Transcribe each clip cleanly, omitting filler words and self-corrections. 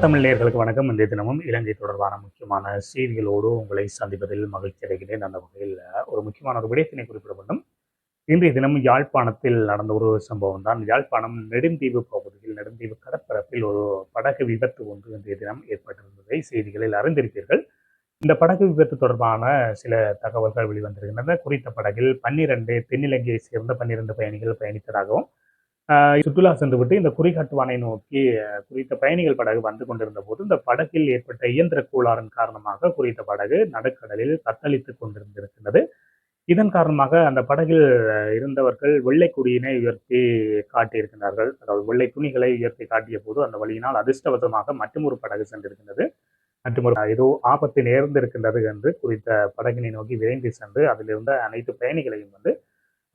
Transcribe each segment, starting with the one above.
தமிழ் நேயர்களுக்கு வணக்கம். இன்றைய தினமும் இலங்கை தொடர்பான முக்கியமான செய்திகளோடு உங்களை சந்திப்பதில் மகிழ்ச்சி அடைகிறேன். அந்த வகையில் ஒரு முக்கியமான ஒரு விடயத்தினை குறிப்பிட வேண்டும். இன்றைய தினம் யாழ்ப்பாணத்தில் நடந்த ஒரு சம்பவம் தான். யாழ்ப்பாணம் நெடுந்தீவு பகுதியில் நெடுந்தீவு கடற்பரப்பில் ஒரு படகு விபத்து ஒன்று இன்றைய தினம் ஏற்பட்டிருந்ததை செய்திகளில் அறிந்திருப்பீர்கள். இந்த படகு விபத்து தொடர்பான சில தகவல்கள் வெளிவந்திருக்கின்றன. குறித்த படகில் 12 தென்னிலங்கையை சேர்ந்த 12 பயணிகள் பயணித்ததாகவும் சுற்றுலா சென்றுவிட்டு இந்த குறிகாட்டுவானை நோக்கி குறித்த பயணிகள் படகு வந்து கொண்டிருந்த போது இந்த படகில் ஏற்பட்ட இயந்திர கோளாறின் காரணமாக குறித்த படகு நடுக்கடலில் தத்தளித்துக் கொண்டிருந்திருக்கின்றது. இதன் காரணமாக அந்த படகில் இருந்தவர்கள் வெள்ளை கொடியினை உயர்த்தி காட்டியிருக்கிறார்கள். அதாவது வெள்ளை துணிகளை உயர்த்தி காட்டிய போது அந்த வழியினால் அதிர்ஷ்டவசமாக மற்றொரு படகு சென்றிருக்கின்றது. மற்றொரு ஏதோ ஆபத்து நேர்ந்திருக்கின்றது என்று குறித்த படகினை நோக்கி விரைந்து சென்று அதிலிருந்த அனைத்து பயணிகளையும்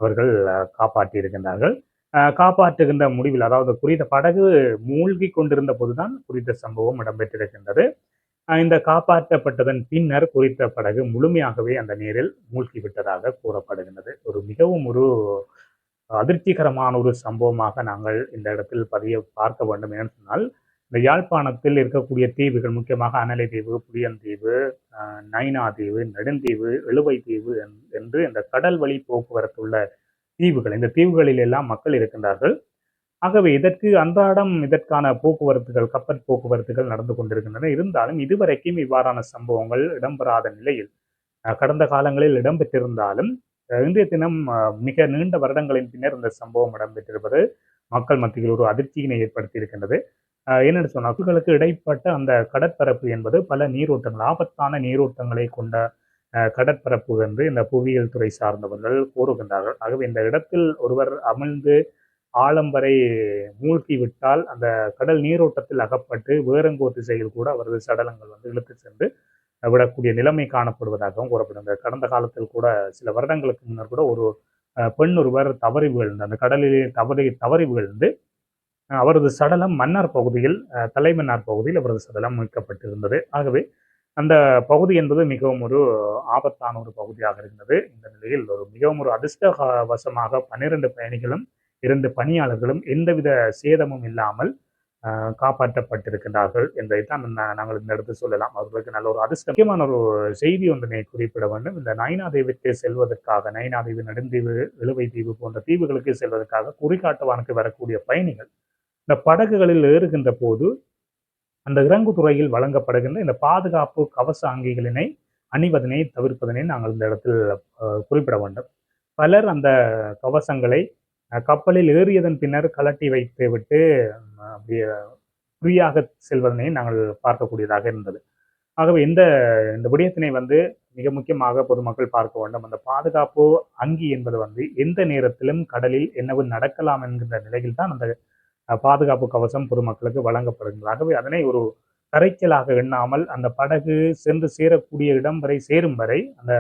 அவர்கள் காப்பாற்றியிருக்கின்றார்கள். காப்பாற்றுகின்ற முடிவில், அதாவது குறித்த படகு மூழ்கி கொண்டிருந்த போதுதான் குறித்த சம்பவம் இடம்பெற்றிருக்கின்றது. இந்த காப்பாற்றப்பட்டதன் பின்னர் குறித்த படகு முழுமையாகவே அந்த நீரில் மூழ்கிவிட்டதாக கூறப்படுகின்றது. மிகவும் ஒரு அதிர்ச்சிகரமான ஒரு சம்பவமாக நாங்கள் இந்த இடத்தில் பார்க்க வேண்டும். என்று சொன்னால், இந்த யாழ்ப்பாணத்தில் இருக்கக்கூடிய தீவுகள், முக்கியமாக அனலை தீவு, புளியந்தீவு, நைனா தீவு, நெடுந்தீவு, எழுவை தீவு என்று இந்த கடல் வழி போக்குவரத்து உள்ள தீவுகள். இந்த தீவுகளில் எல்லாம் மக்கள் இருக்கின்றார்கள். ஆகவே அன்றாடம் இதற்கான போக்குவரத்துகள், கப்பல் போக்குவரத்துகள் நடந்து கொண்டிருக்கின்றன. இருந்தாலும் இதுவரைக்கும் இவ்வாறான சம்பவங்கள் இடம்பெறாத நிலையில், கடந்த காலங்களில் இடம்பெற்றிருந்தாலும் இன்றைய தினம் மிக நீண்ட வருடங்களின் பின்னர் இந்த சம்பவம் இடம்பெற்றிருப்பது மக்கள் மத்தியில் ஒரு அதிர்ச்சியினை ஏற்படுத்தி இருக்கின்றது. என்னென்னு சொன்னால், மக்களுக்கு இடைப்பட்ட அந்த கடற்பரப்பு என்பது பல நீரோட்டங்கள், ஆபத்தான நீரோட்டங்களை கொண்ட கடற்பரப்பு என்று இந்த புவியியல் துறை சார்ந்தவர்கள் கூறுகின்றார்கள். ஆகவே இந்த இடத்தில் ஒருவர் அமிழ்ந்து ஆழம் வரை மூழ்கி விட்டால் அந்த கடல் நீரோட்டத்தில் அகப்பட்டு வேறெங்கோ திசையில் கூட அவரது சடலங்கள் இழுத்து சென்று விடக்கூடிய நிலைமை காணப்படுவதாகவும் கூறப்படுகிறது. கடந்த காலத்தில் கூட சில வருடங்களுக்கு முன்னர் கூட ஒரு பெண் ஒருவர் தவறி வீழ்ந்து, அந்த கடலிலே தவறி வீழ்ந்து அவரது சடலம் மன்னார் பகுதியில், தலைமன்னார் பகுதியில் அவரது சடலம் மீட்கப்பட்டிருந்தது. ஆகவே அந்த பகுதி என்பது மிகவும் ஒரு ஆபத்தான ஒரு பகுதியாக இருந்தது. இந்த நிலையில் மிகவும் ஒரு அதிர்ஷ்டவசமாக 12 பயணிகளும் 2 பணியாளர்களும் எந்தவித சேதமும் இல்லாமல் காப்பாற்றப்பட்டிருக்கிறார்கள் என்பதைத்தான் நாங்கள் இந்த இடத்தில் சொல்லலாம். அவர்களுக்கு நல்ல ஒரு அதிர்ஷ்டம். முக்கியமான ஒரு செய்தி ஒன்றினை குறிப்பிட வேண்டும். இந்த நைனா தீவுக்கு செல்வதற்காக, நைனா தீவு, நெடுந்தீவு, எழுவை தீவு போன்ற தீவுகளுக்கு செல்வதற்காக குறிகாட்டுவானுக்கு வரக்கூடிய பயணிகள் இந்த படகுகளில் ஏறுகின்ற போது அந்த இறங்குதுறையில் வழங்கப்படுகின்ற இந்த பாதுகாப்பு கவச அங்கிகளினை அணிவதனை தவிர்ப்பதனை நாங்கள் இந்த இடத்தில் குறிப்பிட வேண்டும். பலர் அந்த கவசங்களை கப்பலில் ஏறியதன் பின்னர் கலட்டி வைத்து விட்டு அப்படியே ஃப்ரீயாக செல்வதனை நாங்கள் பார்க்கக்கூடியதாக இருந்தது. ஆகவே இந்த விடயத்தினை மிக முக்கியமாக பொதுமக்கள் பார்க்க வேண்டும். அந்த பாதுகாப்பு அங்கி என்பது எந்த நேரத்திலும் கடலில் என்னவு நடக்கலாம் என்கின்ற நிலையில் தான் அந்த பாதுகாப்பு கவசம் பொதுமக்களுக்கு வழங்கப்படுகிறது. ஆகவே அதனை ஒரு கரைச்சலாக எண்ணாமல் அந்த படகு சென்று சேரக்கூடிய இடம் வரை சேரும் வரை அந்த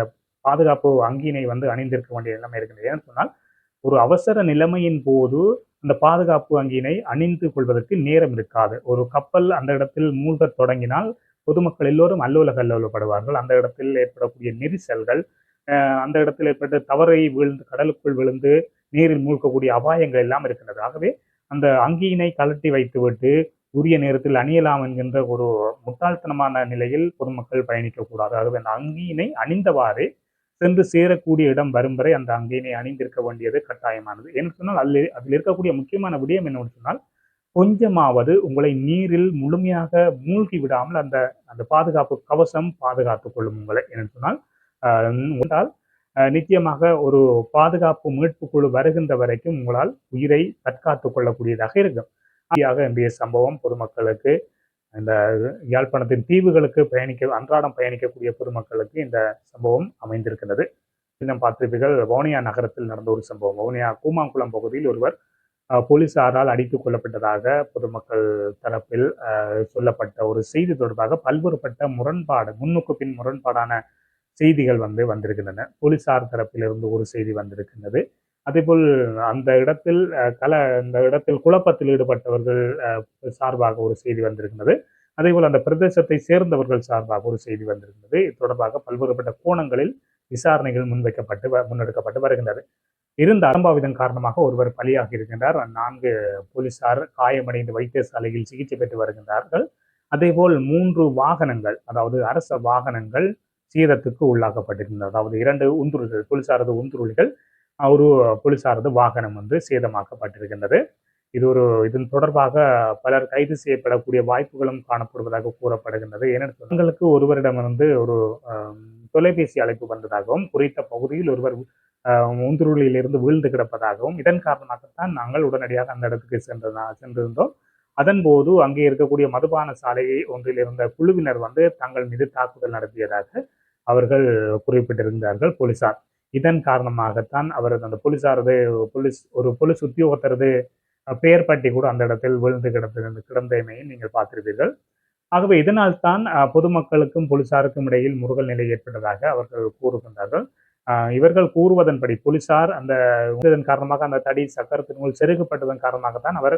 பாதுகாப்பு அங்கினை அணிந்திருக்க வேண்டிய நிலைமை இருக்கின்றது. ஏன்னு சொன்னால், ஒரு அவசர நிலைமையின் போது அந்த பாதுகாப்பு அங்கினை அணிந்து கொள்வதற்கு நேரம் இருக்காது. ஒரு கப்பல் அந்த இடத்தில் மூழ்கத் தொடங்கினால் பொதுமக்கள் எல்லோரும் அல்லோலப்படுவார்கள். அந்த இடத்தில் ஏற்படக்கூடிய நெரிசல்கள், அந்த இடத்தில் ஏற்பட்ட தவறை விழுந்து கடலுக்குள் விழுந்து நீரில் மூழ்கக்கூடிய அபாயங்கள் எல்லாம் இருக்கின்றது. ஆகவே அந்த அங்கியினை கலட்டி வைத்துவிட்டு உரிய நேரத்தில் அணியலாம் என்கின்ற ஒரு முட்டாள்தனமான நிலையில் பொதுமக்கள் பயணிக்கக்கூடாது. ஆகவே அந்த அங்கியினை அணிந்தவாறே சென்று சேரக்கூடிய இடம் வரும் வரை அந்த அங்கியினை அணிந்திருக்க வேண்டியது கட்டாயமானது. என்று சொன்னால் அதில் இருக்கக்கூடிய முக்கியமான விடயம் என்னவென்று சொன்னால், கொஞ்சமாவது உங்களை நீரில் முழுமையாக மூழ்கி விடாமல் அந்த அந்த பாதுகாப்பு கவசம் பாதுகாத்துக் கொள்ளும் உங்களை. என்று சொன்னால் நிச்சயமாக ஒரு பாதுகாப்பு மீட்பு குழு வருகின்ற வரைக்கும் உங்களால் உயிரை தற்காத்துக் கொள்ளக்கூடியதாக இருக்கும். இன்றைய சம்பவம் பொதுமக்களுக்கு, இந்த யாழ்ப்பாணத்தின் தீவுகளுக்கு அன்றாடம் பயணிக்கக்கூடிய பொதுமக்களுக்கு இந்த சம்பவம் அமைந்திருக்கிறது. இன்னும் பார்த்திருப்பீர்கள், வவுனியா நகரத்தில் நடந்த ஒரு சம்பவம். வவுனியா கூமாங்குளம் பகுதியில் ஒருவர் போலீசாரால் அடித்துக் கொல்லப்பட்டதாக பொதுமக்கள் தரப்பில் சொல்லப்பட்ட ஒரு செய்தி தொடர்பாக பல்வேறுபட்ட முரண்பாடு, முன்னுக்கு பின் முரண்பாடான செய்திகள் வந்திருக்கின்றன. போலீசார் தரப்பிலிருந்து ஒரு செய்தி வந்திருக்கின்றது. அதேபோல் அந்த இடத்தில் குழப்பத்தில் ஈடுபட்டவர்கள் சார்பாக ஒரு செய்தி வந்திருக்கின்றது. அதேபோல் அந்த பிரதேசத்தை சேர்ந்தவர்கள் சார்பாக ஒரு செய்தி வந்திருக்கின்றது. இது தொடர்பாக பல்வேறுபட்ட கோணங்களில் விசாரணைகள் முன்னெடுக்கப்பட்டு வருகின்றது. இருந்த அசம்பாவிதம் காரணமாக ஒருவர் பலியாகி இருக்கின்றார். 4 போலீசார் காயமடைந்து வைத்தியசாலையில் சிகிச்சை பெற்று வருகின்றார்கள். அதேபோல் 3 வாகனங்கள், அதாவது அரச வாகனங்கள் சேதத்துக்கு உள்ளாக்கப்பட்டிருந்தது. அதாவது 2 உந்துருளிகள், போலீசாரது உந்துருளிகள், ஒரு போலீசாரது வாகனம் வந்து சேதமாக்கப்பட்டிருக்கின்றது. இதன் தொடர்பாக பலர் கைது செய்யப்படக்கூடிய வாய்ப்புகளும் காணப்படுவதாக கூறப்படுகின்றது. ஏனென்றால் தங்களுக்கு ஒருவரிடமிருந்து ஒரு தொலைபேசி அழைப்பு வந்ததாகவும், குறித்த பகுதியில் ஒருவர் உந்துருளியிலிருந்து வீழ்ந்து கிடப்பதாகவும், இதன் காரணமாகத்தான் நாங்கள் உடனடியாக அந்த இடத்துக்கு சென்றிருந்தோம். அதன் போது அங்கே இருக்கக்கூடிய மதுபான சாலை ஒன்றில் இருந்த குழுவினர் வந்து தங்கள் மீது தாக்குதல் நடத்தியதாக அவர்கள் குறிப்பிட்டிருந்தார்கள் போலீசார். இதன் காரணமாகத்தான் அவரது அந்த போலீஸ் உத்தியோகத்தரது பெயர் பட்டி கூட அந்த இடத்தில் விழுந்து கிடந்தமையை நீங்கள் பார்த்திருப்பீர்கள். ஆகவே இதனால் தான் பொதுமக்களுக்கும் போலீசாருக்கும் இடையில் முறுகல் நிலை ஏற்பட்டதாக அவர்கள் கூறுகின்றார்கள். இவர்கள் கூறுவதன்படி போலீசார் இதன் காரணமாக அந்த தடி சக்கரத்தினுள் செருகப்பட்டதன் காரணமாகத்தான் அவர்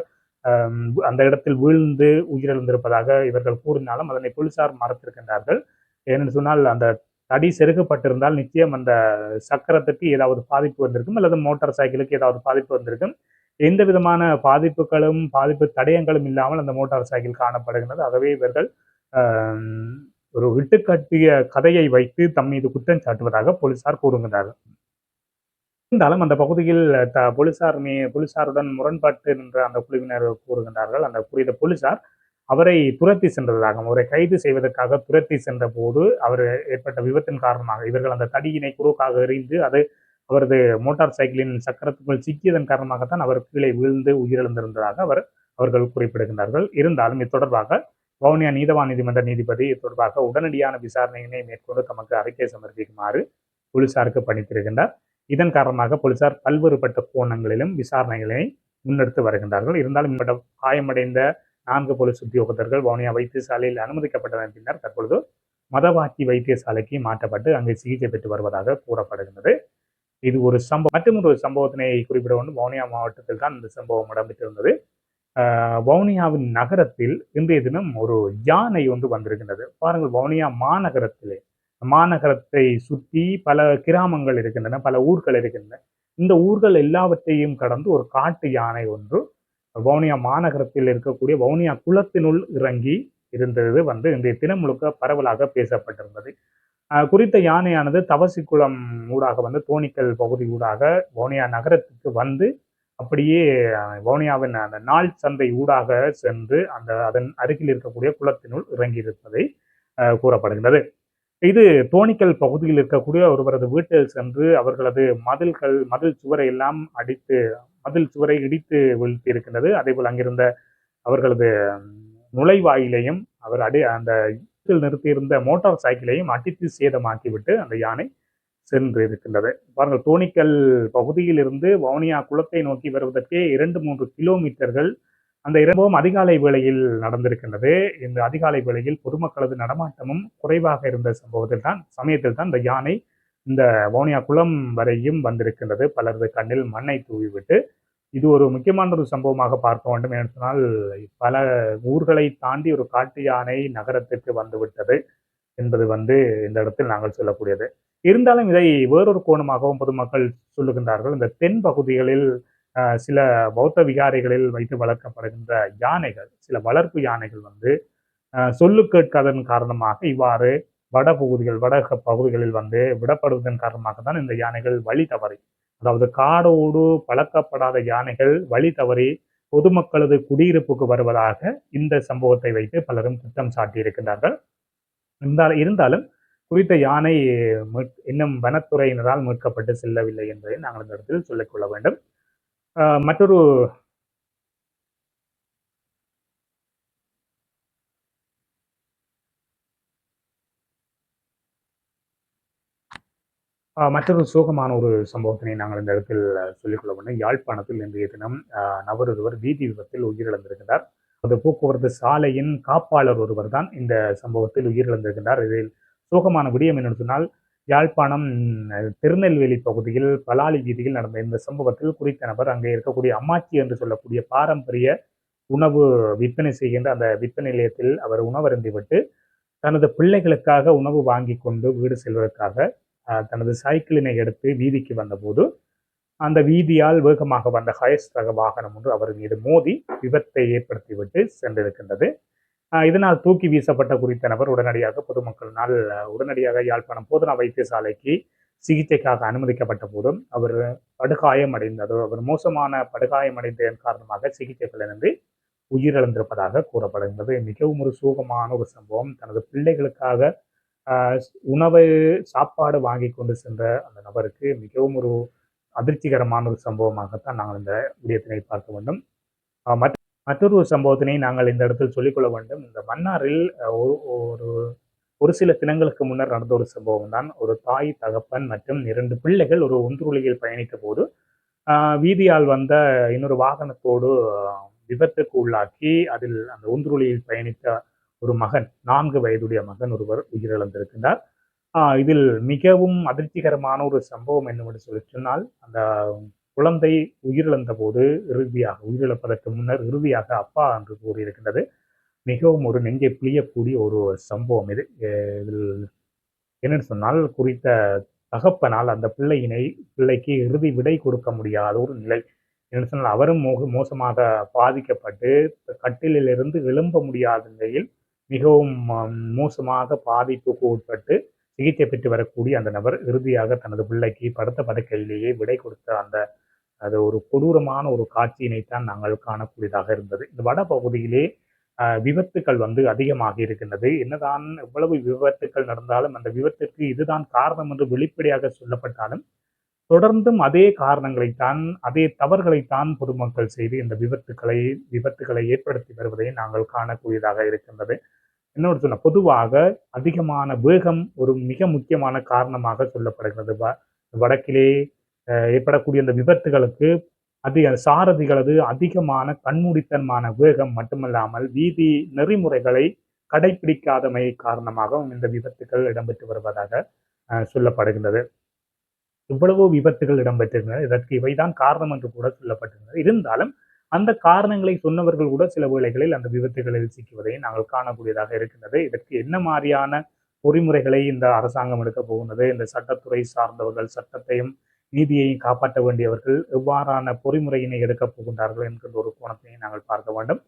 அந்த இடத்தில் வீழ்ந்து உயிரிழந்திருப்பதாக இவர்கள் கூறினாலும் அதனை போலீசார் மறுத்திருக்கின்றார்கள். ஏனென்று சொன்னால் அந்த தடி செருகப்பட்டிருந்தால் நிச்சயம் அந்த சக்கரத்துக்கு ஏதாவது பாதிப்பு வந்திருக்கும், அல்லது மோட்டார் சைக்கிளுக்கு ஏதாவது பாதிப்பு வந்திருக்கும். எந்த விதமான பாதிப்பு தடயங்களும் இல்லாமல் அந்த மோட்டார் சைக்கிள் காணப்படுகின்றது. ஆகவே இவர்கள் ஒரு இட்டுக்கட்டிய கதையை வைத்து தம் மீது குற்றம் சாட்டுவதாக போலீசார் கூறுகின்றார்கள். இருந்தாலும் அந்த பகுதியில் போலீசாருடன் முரண்பட்டு நின்ற அந்த குழுவினர் கூறுகின்றார்கள். அந்த குறித்த போலீசார் அவரை துரத்தி சென்றதாகவும், அவரை கைது செய்வதற்காக துரத்தி சென்ற போது அவர் ஏற்பட்ட விபத்தின் காரணமாக இவர்கள் அந்த தடியினை குறுக்காக எறிந்து அது அவரது மோட்டார் சைக்கிளின் சக்கரத்துக்குள் சிக்கியதன் காரணமாகத்தான் அவர் கீழே வீழ்ந்து உயிரிழந்திருந்ததாக அவர்கள் குறிப்பிடுகின்றார்கள். இருந்தாலும் இது தொடர்பாக வவுனியா நீதவான் நீதிமன்ற நீதிபதி இது தொடர்பாக உடனடியான விசாரணையினை மேற்கொண்டு தமக்கு அறிக்கை சமர்ப்பிக்குமாறு போலீசாருக்கு பணித்திருக்கின்றார். இதன் காரணமாக போலீசார் பல்வேறுபட்ட கோணங்களிலும் விசாரணைகளை முன்னெடுத்து வருகின்றார்கள். இருந்தாலும் காயமடைந்த 4 போலீஸ் உத்தியோகத்தர்கள் வவுனியா வைத்தியசாலையில் அனுமதிக்கப்பட்டதன் பின்னர் தற்பொழுது மதவாக்கி வைத்தியசாலைக்கு மாற்றப்பட்டு அங்கு சிகிச்சை பெற்று வருவதாக கூறப்படுகின்றது. இது ஒரு சம்பவம். மற்றொரு சம்பவத்தினை குறிப்பிட வேண்டும். வவுனியா மாவட்டத்தில் தான் இந்த சம்பவம் இடம்பெற்றிருந்தது. வவுனியாவின் நகரத்தில் இன்றைய தினம் ஒரு யானை வந்திருக்கின்றது. பாருங்கள், வவுனியா மாநகரத்தை சுற்றி பல கிராமங்கள் இருக்கின்றன, பல ஊர்கள் இருக்கின்றன. இந்த ஊர்கள் எல்லாவற்றையும் கடந்து ஒரு காட்டு யானை ஒன்று வவுனியா மாநகரத்தில் இருக்கக்கூடிய வவுனியா குளத்தினுள் இறங்கி இருந்தது இன்றைய தினம் முழுக்க பரவலாக பேசப்பட்டிருந்தது. குறித்த யானையானது தவசிக்குளம் ஊடாக தோணிக்கல் பகுதி ஊடாக வவுனியா நகரத்துக்கு அப்படியே வவுனியாவின் அந்த நாள் சந்தை ஊடாக சென்று அதன் அருகில் இருக்கக்கூடிய குளத்தினுள் இறங்கி இருப்பதை கூறப்படுகின்றது. இது தோணிக்கல் பகுதியில் இருக்கக்கூடிய ஒருவரது வீட்டில் சென்று அவர்களது மதில் சுவரை எல்லாம் மதில் சுவரை இடித்து வீழ்த்தி இருக்கின்றது. அதே போல் அங்கிருந்த அவர்களது நுழைவாயிலையும் அவர் அந்த நிறுத்தியிருந்த மோட்டார் சைக்கிளையும் அடித்து சேதமாக்கிவிட்டு அந்த யானை சென்று இருக்கின்றது. பாருங்கள், தோணிக்கல் பகுதியில் இருந்து வவுனியா குளத்தை நோக்கி வருவதற்கே 2-3 கிலோமீட்டர்கள் அந்த இரவும் அதிகாலை வேளையில் நடந்திருக்கின்றது. இந்த அதிகாலை வேளையில் பொதுமக்களது நடமாட்டமும் குறைவாக இருந்த சமயத்தில் தான் இந்த யானை இந்த வவுனியா குளம் வரையும் வந்திருக்கின்றது. பலரது கண்ணில் மண்ணை தூவிவிட்டு இது ஒரு முக்கியமான ஒரு சம்பவமாக பார்க்க வேண்டும். என்று சொன்னால் பல ஊர்களை தாண்டி ஒரு காட்டு யானை நகரத்திற்கு வந்துவிட்டது என்பது இந்த இடத்தில் நாங்கள் சொல்லக்கூடியது. இருந்தாலும் இதை வேறொரு கோணமாகவும் பொதுமக்கள் சொல்லுகின்றார்கள். இந்த தென் பகுதிகளில் சில பௌத்த விகாரைகளில் வைத்து வளர்க்கப்படுகின்ற யானைகள், சில வளர்ப்பு யானைகள் சொல்லு கேட்காதன் காரணமாக இவ்வாறு வட பகுதிகளில் விடப்படுவதன் காரணமாக தான் இந்த யானைகள் வழி தவறி, அதாவது காடோடு பழக்கப்படாத யானைகள் வழி தவறி பொதுமக்களது குடியிருப்புக்கு வருவதாக இந்த சம்பவத்தை வைத்து பலரும் குற்றம் சாட்டியிருக்கின்றார்கள். இருந்தாலும் குறித்த யானை இன்னும் வனத்துறையினரால் மீட்கப்பட்டு செல்லவில்லை என்பதை நாங்கள் இந்த இடத்தில் சொல்லிக்கொள்ள வேண்டும். மற்றொரு சோகமான ஒரு சம்பவத்தினை நாங்கள் இந்த இடத்தில் சொல்லிக்கொள்ள வேண்டும். யாழ்ப்பாணத்தில் இன்றைய தினம் நபரொருவர் வீதி விபத்தில் உயிரிழந்திருக்கிறார். அது போக்குவரத்து சாலையின் காப்பாளர் ஒருவர் தான் இந்த சம்பவத்தில் உயிரிழந்திருக்கின்றார். இதில் சோகமான விடயம் என்னென்னு சொன்னால், யாழ்ப்பாணம் திருநெல்வேலி பகுதியில் பலாலி வீதியில் நடந்த இந்த சம்பவத்தில் குறித்த நபர் அங்கே இருக்கக்கூடிய அம்மாச்சி என்று சொல்லக்கூடிய பாரம்பரிய உணவு விற்பனை செய்கின்ற அந்த விற்பனை நிலையத்தில் அவர் உணவருந்திவிட்டு தனது பிள்ளைகளுக்காக உணவு வாங்கி கொண்டு வீடு செல்வதற்காக தனது சைக்கிளினை எடுத்து வீதிக்கு வந்தபோது அந்த வீதியால் வேகமாக வந்த ஹயஸ் ரக வாகனம் ஒன்று அவர் மீது மோதி விபத்தை ஏற்படுத்திவிட்டு சென்றிருக்கின்றது. இதனால் தூக்கி வீசப்பட்ட குறித்த நபர் உடனடியாக பொதுமக்களினால் உடனடியாக யாழ்ப்பாணம் போதனா வைத்தியசாலைக்கு சிகிச்சைக்காக அனுமதிக்கப்பட்ட போதும் அவர் படுகாயமடைந்ததோ அவர் மோசமான படுகாயமடைந்ததன் காரணமாக சிகிச்சை பலனின்றி உயிரிழந்திருப்பதாக கூறப்படுகின்றது. மிகவும் ஒரு சோகமான ஒரு சம்பவம். தனது பிள்ளைகளுக்காக உணவு சாப்பாடு வாங்கி கொண்டு சென்ற அந்த நபருக்கு மிகவும் ஒரு அதிர்ச்சிகரமான ஒரு சம்பவமாகத்தான் நாங்கள் இந்த விடயத்தினை பார்க்க வேண்டும். மற்றொரு சம்பவத்தினை நாங்கள் இந்த இடத்தில் சொல்லிக்கொள்ள வேண்டும். இந்த மன்னாரில் ஒரு ஒரு சில தினங்களுக்கு முன்னர் நடந்த ஒரு சம்பவம் தான். ஒரு தாய், தகப்பன் மற்றும் 2 பிள்ளைகள் ஒரு ஒன்றுளியில் பயணித்த போது வீதியால் வந்த இன்னொரு வாகனத்தோடு விபத்துக்கு உள்ளாக்கி அதில் அந்த ஒன்றுளியில் பயணித்த ஒரு மகன், 4 வயதுடைய மகன் ஒருவர் உயிரிழந்திருக்கின்றார். இதில் மிகவும் அதிர்ச்சிகரமான ஒரு சம்பவம் என்னவென்று சொல்லி சொன்னால், அந்த குழந்தை உயிரிழந்த போது உயிரிழப்பதற்கு முன்னர் இறுதியாக அப்பா என்று கூறியிருக்கின்றது. மிகவும் ஒரு நெஞ்சை பிழியக்கூடிய ஒரு சம்பவம் இது. இதில் என்னென்னு சொன்னால், குறித்த தகப்பனால் அந்த பிள்ளைக்கு இறுதி விடை கொடுக்க முடியாத ஒரு நிலை. என்னென்னு சொன்னால், அவரும் மோசமாக பாதிக்கப்பட்டு கட்டிலிருந்து எழும்ப முடியாத நிலையில் மிகவும் மோசமாக பாதிப்புக்கு உட்பட்டு சிகிச்சை பெற்று வரக்கூடிய அந்த நபர் இறுதியாக தனது பிள்ளைக்கு படுத்த படுக்கையிலேயே விடை கொடுத்த அது ஒரு கொடூரமான ஒரு காட்சியினைத்தான் நாங்கள் காணக்கூடியதாக இருந்தது. இந்த வட பகுதியிலே விபத்துக்கள் அதிகமாக இருக்கின்றது. என்னதான் எவ்வளவு விபத்துக்கள் நடந்தாலும் அந்த விபத்துக்கு இதுதான் காரணம் என்று வெளிப்படையாக சொல்லப்பட்டாலும் தொடர்ந்தும் அதே காரணங்களைத்தான், அதே தவறுகளைத்தான் பொதுமக்கள் செய்து இந்த விபத்துக்களை ஏற்படுத்தி வருவதை நாங்கள் காணக்கூடியதாக இருக்கின்றது. என்னோட சொன்ன பொதுவாக அதிகமான வேகம் ஒரு மிக முக்கியமான காரணமாக சொல்லப்படுகிறது. வடக்கிலே ஏற்படக்கூடிய இந்த விபத்துகளுக்கு சாரதிகளது அதிகமான கண்மூடித்தனமான வேகம் மட்டுமல்லாமல் வீதி நெறிமுறைகளை கடைபிடிக்காதமை காரணமாகவும் இந்த விபத்துகள் இடம்பெற்று வருவதாக சொல்லப்படுகின்றது. இவ்வளவு விபத்துகள் இடம்பெற்றிருந்தது. இதற்கு இவைதான் காரணம் என்று கூட சொல்லப்பட்டிருந்தது. இருந்தாலும் அந்த காரணங்களை சொன்னவர்கள் கூட சில வேளைகளில் அந்த விபத்துகளில் சிக்குவதை நாங்கள் காணக்கூடியதாக இருக்கின்றது. இதற்கு என்ன மாதிரியான பொறிமுறைகளை இந்த அரசாங்கம் எடுக்க போகின்றது, இந்த சட்டத்துறை சார்ந்தவர்கள் சட்டத்தையும் நீதியையும் காப்பாற்ற வேண்டியவர்கள் எவ்வாறான பொறிமுறையினை எடுக்கப் போகின்றார்கள் என்கின்ற ஒரு கோணத்தையும் நாங்கள் பார்க்க வேண்டும்.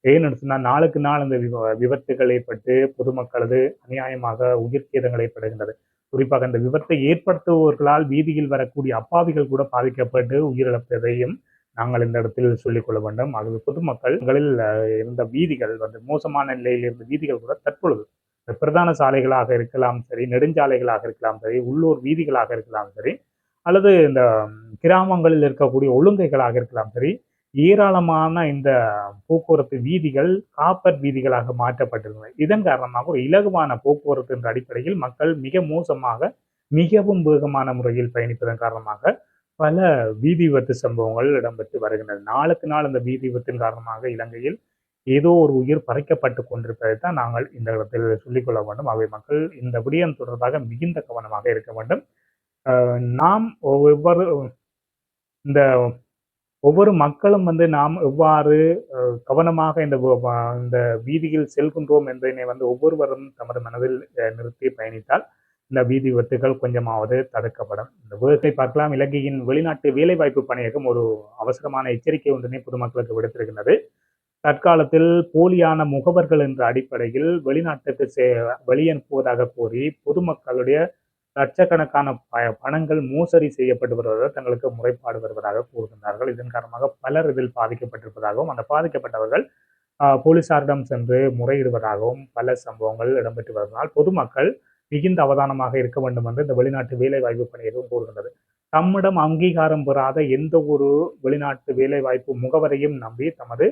ஏன்னு சொன்னால், நாளுக்கு நாள் இந்த விபத்துகள் ஏற்பட்டு பொதுமக்களது அநியாயமாக உயிர் சேதங்கள் ஏற்படுகின்றது. குறிப்பாக இந்த விபத்தை ஏற்படுத்துபவர்களால் வீதியில் வரக்கூடிய அப்பாவிகள் கூட பாதிக்கப்பட்டு உயிரிழப்பதையும் நாங்கள் இந்த இடத்தில் சொல்லிக்கொள்ள வேண்டும். ஆகவே பொதுமக்களில் இருந்த வீதிகள் மோசமான நிலையில் இருந்த வீதிகள் கூட தற்பொழுது பிரதான சாலைகளாக இருக்கலாம் சரி, நெடுஞ்சாலைகளாக இருக்கலாம் சரி, உள்ளூர் வீதிகளாக இருக்கலாம் சரி, அல்லது இந்த கிராமங்களில் இருக்கக்கூடிய ஒழுங்கைகளாக இருக்கலாம் சரி, ஏராளமான இந்த போக்குவரத்து வீதிகள் காப்பர் வீதிகளாக மாற்றப்பட்டிருந்தது. இதன் காரணமாக ஒரு இலகுவான போக்குவரத்து என்ற அடிப்படையில் மக்கள் மிக மோசமாக மிகவும் வேகமான முறையில் பயணிப்பதன் காரணமாக பல வீதி விபத்து சம்பவங்கள் இடம்பெற்று வருகின்றன. நாளுக்கு நாள் இந்த வீதி விபத்தின் காரணமாக இலங்கையில் ஏதோ ஒரு உயிர் பறிக்கப்பட்டு கொண்டிருப்பதை தான் நாங்கள் இந்த இடத்தில் சொல்லிக்கொள்ள வேண்டும். அவை மக்கள் இந்த விடயம் தொடர்பாக மிகுந்த கவனமாக இருக்க வேண்டும். நாம் ஒவ்வொரு மக்களும் நாம் எவ்வாறு கவனமாக இந்த வீதியில் செல்கின்றோம் என்பதனை ஒவ்வொருவரும் தமது மனதில் நிறுத்தி பயணித்தால் இந்த வீதி விபத்துகள் கொஞ்சமாவது தடுக்கப்படும். இந்த விபத்தை பார்க்கலாம். இலங்கையின் வெளிநாட்டு வேலைவாய்ப்பு பணியகம் ஒரு அவசரமான எச்சரிக்கை ஒன்றினை பொதுமக்களுக்கு விடுத்திருக்கின்றது. தற்காலத்தில் போலியான முகவர்கள் என்ற அடிப்படையில் வெளிநாட்டுக்கு வெளியனுப்புவதாக கூறி பொதுமக்களுடைய லட்சக்கணக்கான பணங்கள் மோசடி செய்யப்பட்டு வருவதாக தங்களுக்கு முறைப்பாடு வருவதாக கூறுகின்றார்கள். இதன் காரணமாக பலர் இதில் பாதிக்கப்பட்டிருப்பதாகவும் அந்த பாதிக்கப்பட்டவர்கள் போலீசாரிடம் சென்று முறையிடுவதாகவும் பல சம்பவங்கள் இடம்பெற்று வருவதால் பொதுமக்கள் மிகுந்த அவதானமாக இருக்க வேண்டும் என்று இந்த வெளிநாட்டு வேலைவாய்ப்பு பணியகம் கூறுகின்றது. தம்மிடம் அங்கீகாரம் பெறாத எந்த ஒரு வெளிநாட்டு வேலைவாய்ப்பு முகவரையும் நம்பி தமது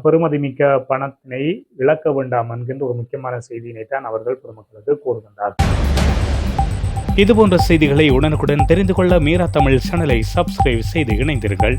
பெறுமதிமிக்க பணத்தினை இழக்க வேண்டாம் என்கின்ற ஒரு முக்கியமான செய்தியினை தான் அவர்கள் பொதுமக்களுக்கு கூறுகின்றார்கள். இதுபோன்ற செய்திகளை உடனுக்குடன் தெரிந்து கொள்ள மீரா தமிழ் சேனலை சப்ஸ்கிரைப் செய்து இணைந்தீர்கள்.